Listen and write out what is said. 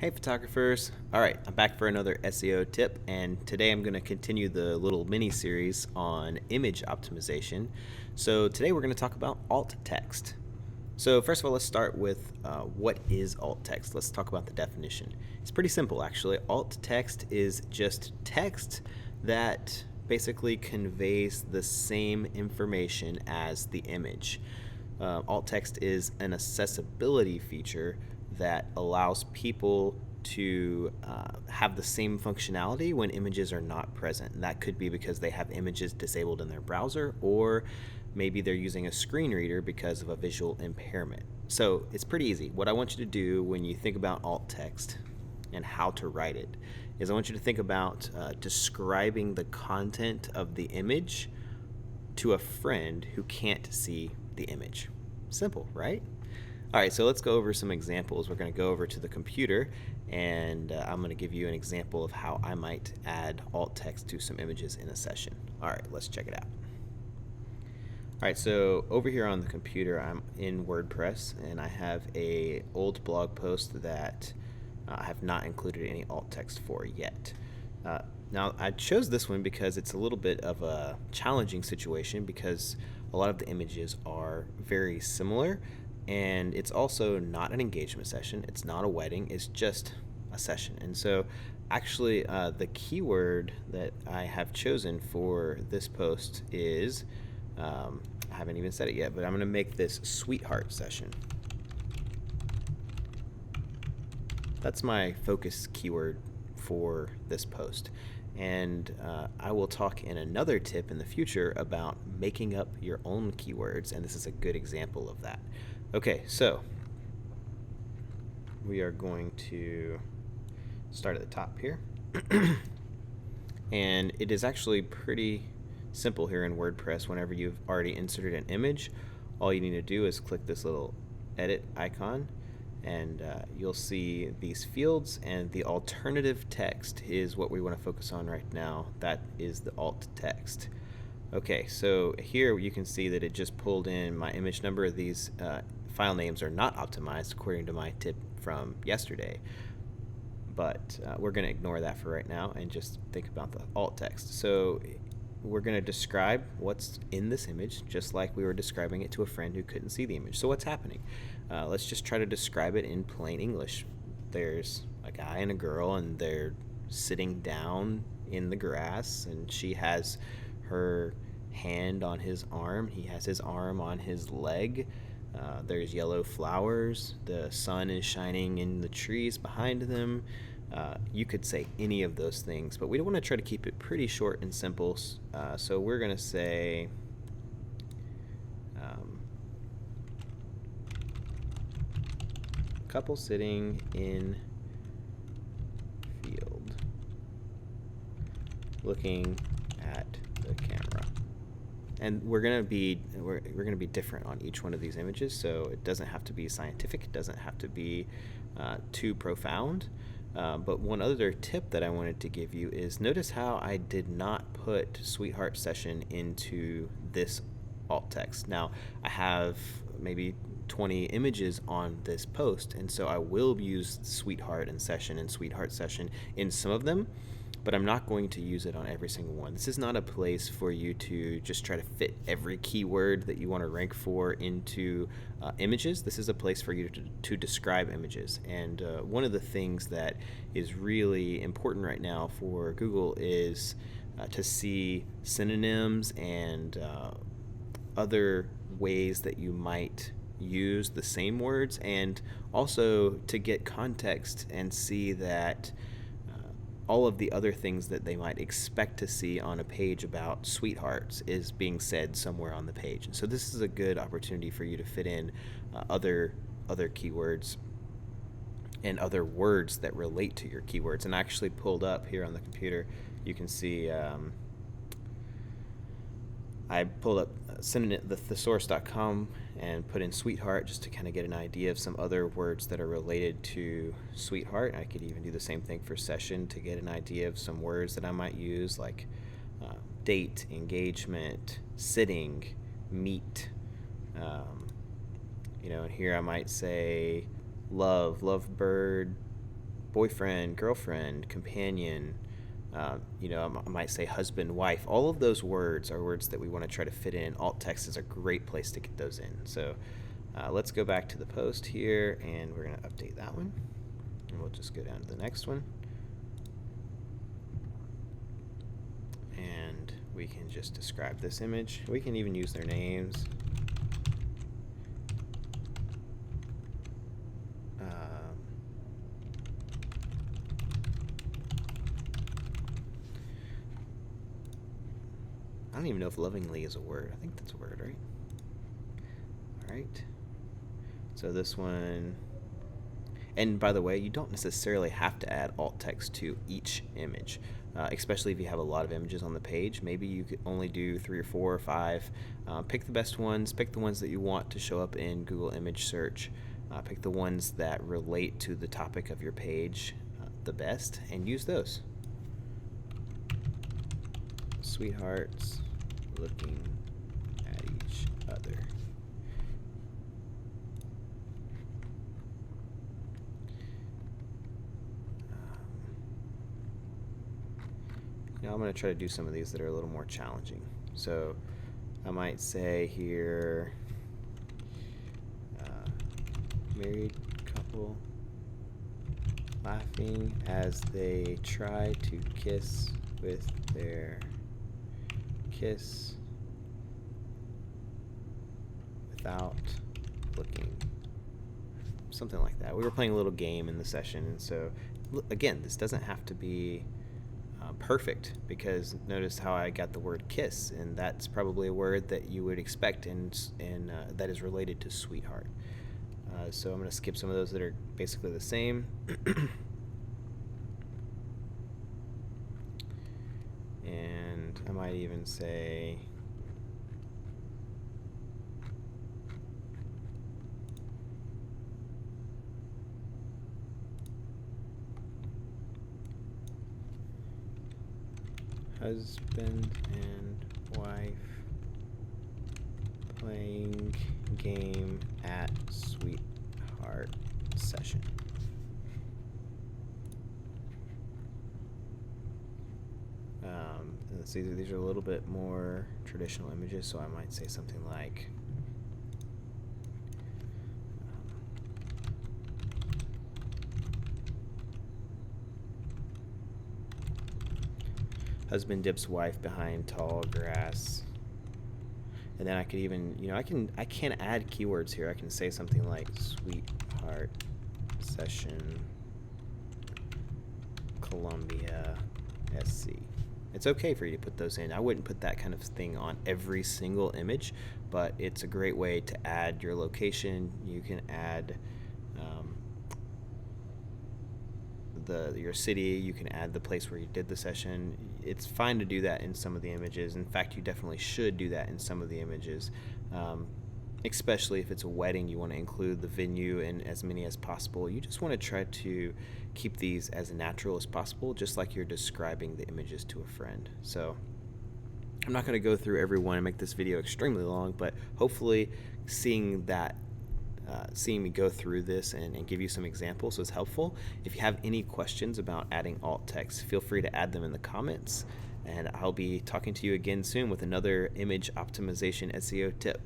Hey photographers! Alright, I'm back for another SEO tip, and today I'm going to continue the little mini series on image optimization. So today we're going to talk about alt text. So first of all, let's start with what is alt text. Let's talk about the definition. It's pretty simple actually. Alt text is just text that basically conveys the same information as the image. Alt text is an accessibility feature that allows people to have the same functionality when images are not present. And that could be because they have images disabled in their browser, or maybe they're using a screen reader because of a visual impairment. So it's pretty easy. What I want you to do when you think about alt text and how to write it is I want you to think about describing the content of the image to a friend who can't see the image. Simple, right? All right, so let's go over some examples. We're going to go over to the computer, and I'm going to give you an example of how I might add alt text to some images in a session. All right, let's check it out. All right, so over here on the computer, I'm in WordPress, and I have a old blog post that I have not included any alt text for yet. Now, I chose this one because it's a little bit of a challenging situation because a lot of the images are very similar, and it's also not an engagement session. It's not a wedding. It's just a session. And so actually the keyword that I have chosen for this post is, I haven't even said it yet, but I'm going to make this sweetheart session. That's my focus keyword for this post. And I will talk in another tip in the future about making up your own keywords, and this is a good example of that. Okay, so we are going to start at the top here. And it is actually pretty simple here in WordPress. Whenever you've already inserted an image, all you need to do is click this little edit icon, and you'll see these fields, and the alternative text is what we want to focus on right now. That is the alt text. Okay, so here you can see that it just pulled in my image number. These file names are not optimized according to my tip from yesterday, but we're going to ignore that for right now and just think about the alt text. So we're going to describe what's in this image just like we were describing it to a friend who couldn't see the image. So what's happening? Let's just try to describe it in plain English. There's a guy and a girl, and they're sitting down in the grass, and she has her hand on his arm. He has his arm on his leg. There's yellow flowers. The sun is shining in the trees behind them. You could say any of those things, but we want to try to keep it pretty short and simple. So we're going to say couple sitting in field looking at the camera. And we're gonna be different on each one of these images, so it doesn't have to be scientific, it doesn't have to be too profound. But one other tip that I wanted to give you is notice how I did not put sweetheart session into this alt text. Now I have maybe 20 images on this post, and so I will use sweetheart and session in some of them, but I'm not going to use it on every single one. This is not a place for you to just try to fit every keyword that you want to rank for into images. This is a place for you to describe images. And one of the things that is really important right now for Google is to see synonyms and other ways that you might use the same words, and also to get context and see that all of the other things that they might expect to see on a page about sweethearts is being said somewhere on the page. And so this is a good opportunity for you to fit in other keywords and other words that relate to your keywords. And I actually pulled up here on the computer, you can see I pulled up the thesaurus.com and put in sweetheart just to kind of get an idea of some other words that are related to sweetheart. I could even do the same thing for session to get an idea of some words that I might use, like date, engagement, sitting, meet. And here I might say love, lovebird, boyfriend, girlfriend, companion. I might say husband, wife. All of those words are words that we want to try to fit in. Alt text is a great place to get those in. So let's go back to the post here, and we're going to update that one. And we'll just go down to the next one. And we can just describe this image. We can even use their names. I don't even know if lovingly is a word. I think that's a word, right? All right. So this one, and by the way, you don't necessarily have to add alt text to each image, especially if you have a lot of images on the page. Maybe you could only do 3 or 4 or 5. Pick the best ones. Pick the ones that you want to show up in Google image search. Pick the ones that relate to the topic of your page the best, and use those. Sweethearts looking at each other. Now I'm going to try to do some of these that are a little more challenging. So I might say here, married couple laughing as they try to kiss with their kiss without looking. Something like that. We were playing a little game in the session, and so again, this doesn't have to be perfect, because notice how I got the word kiss, and that's probably a word that you would expect and that is related to sweetheart. So I'm going to skip some of those that are basically the same. And I might even say husband and wife playing game at sweetheart session. These are a little bit more traditional images, so I might say something like husband dips wife behind tall grass. And then I could even, I can add keywords here. I can say something like sweetheart session Columbia SC. It's okay for you to put those in. I wouldn't put that kind of thing on every single image, but it's a great way to add your location. You can add your city. You can add the place where you did the session. It's fine to do that in some of the images. In fact, you definitely should do that in some of the images, especially if it's a wedding. You want to include the venue in as many as possible. You just want to try to keep these as natural as possible, just like you're describing the images to a friend. So I'm not going to go through every one and make this video extremely long, but hopefully seeing me go through this and give you some examples was helpful. If you have any questions about adding alt text, feel free to add them in the comments, and I'll be talking to you again soon with another image optimization SEO tip.